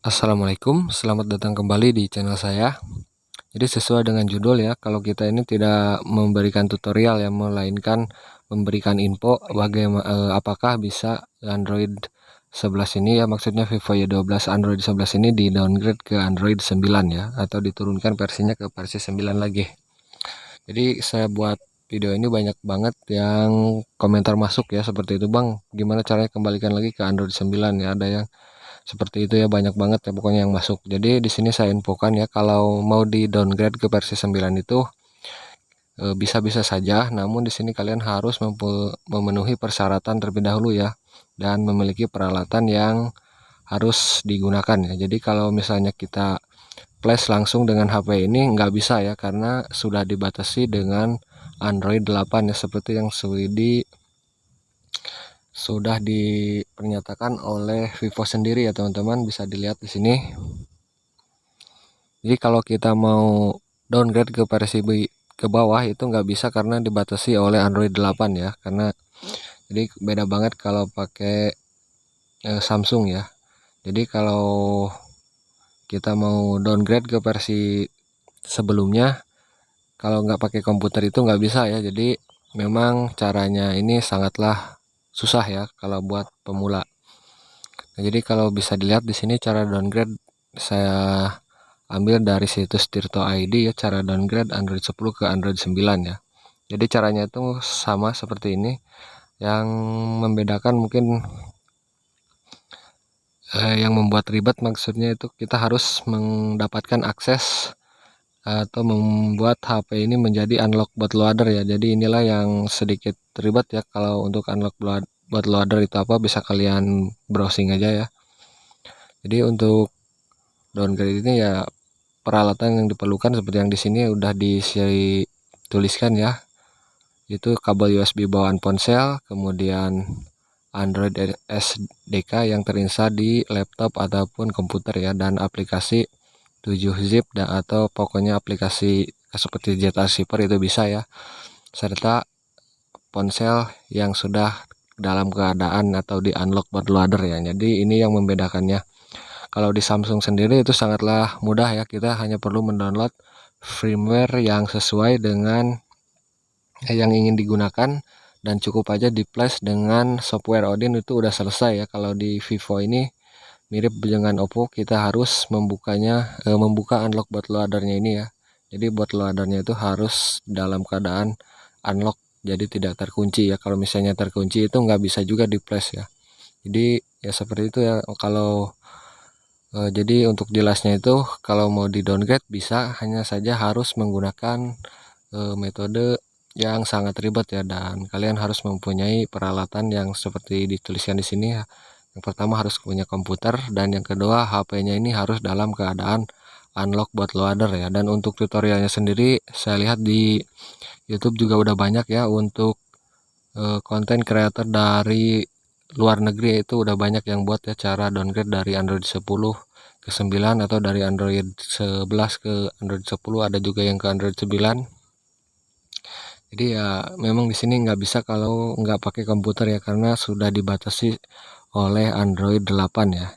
Assalamualaikum, selamat datang kembali di channel saya. Jadi sesuai dengan judul ya, kalau kita ini tidak memberikan tutorial ya, melainkan memberikan info bagaimana apakah bisa Android 11 ini ya, maksudnya Vivo Y12 Android 11 ini di downgrade ke Android 9 ya, atau diturunkan versinya ke versi 9 lagi. Jadi saya buat video ini banyak banget yang komentar masuk ya, seperti itu Bang, gimana caranya kembalikan lagi ke Android 9 ya, ada yang seperti itu ya, banyak banget ya pokoknya yang masuk. Jadi di sini saya infokan ya, kalau mau di downgrade ke versi 9 itu bisa-bisa saja, namun di sini kalian harus memenuhi persyaratan terlebih dahulu ya, dan memiliki peralatan yang harus digunakan ya. Jadi kalau misalnya kita flash langsung dengan HP ini nggak bisa ya, karena sudah dibatasi dengan Android 8 ya, seperti yang sudah dipernyatakan oleh Vivo sendiri ya teman-teman, bisa dilihat di sini. Jadi kalau kita mau downgrade ke versi ke bawah itu nggak bisa karena dibatasi oleh Android 8 ya, karena jadi beda banget kalau pakai Samsung ya. Jadi kalau kita mau downgrade ke versi sebelumnya, kalau nggak pakai komputer itu nggak bisa ya. Jadi memang caranya ini sangatlah susah ya kalau buat pemula. Nah, jadi kalau bisa dilihat di sini cara downgrade saya ambil dari situs Tirto ID ya, cara downgrade Android 10 ke Android 9 ya. Jadi caranya itu sama seperti ini. Yang membedakan mungkin yang membuat ribet maksudnya itu kita harus mendapatkan akses atau membuat HP ini menjadi unlock bootloader ya. Jadi inilah yang sedikit ribet ya, kalau untuk unlock bootloader itu apa, bisa kalian browsing aja ya. Jadi untuk downgrade ini ya, peralatan yang diperlukan seperti yang di sini udah dituliskan ya, itu kabel USB bawaan ponsel, kemudian Android SDK yang terinstall di laptop ataupun komputer ya, dan aplikasi 7-zip atau pokoknya aplikasi seperti ZArchiver itu bisa ya, serta ponsel yang sudah dalam keadaan atau di unlock bootloader ya. Jadi ini yang membedakannya. Kalau di Samsung sendiri itu sangatlah mudah ya, kita hanya perlu mendownload firmware yang sesuai dengan yang ingin digunakan, dan cukup aja di flash dengan software Odin itu udah selesai ya. Kalau di Vivo ini mirip dengan Oppo, kita harus membuka unlock bootloadernya ini ya. Jadi bootloadernya itu harus dalam keadaan unlock, jadi tidak terkunci ya. Kalau misalnya terkunci itu nggak bisa juga di flash ya. Jadi ya seperti itu ya. Kalau jadi untuk jelasnya itu, kalau mau di downgrade bisa, hanya saja harus menggunakan metode yang sangat ribet ya, dan kalian harus mempunyai peralatan yang seperti dituliskan di sini ya. Yang pertama harus punya komputer, dan yang kedua HP-nya ini harus dalam keadaan unlock bootloader ya. Dan untuk tutorialnya sendiri saya lihat di YouTube juga udah banyak ya, untuk konten creator dari luar negeri itu udah banyak yang buat ya cara downgrade dari Android 10 ke 9 atau dari Android 11 ke Android 10, ada juga yang ke Android 9. Jadi ya memang di sini nggak bisa kalau nggak pakai komputer ya, karena sudah dibatasi oleh Android 8 ya.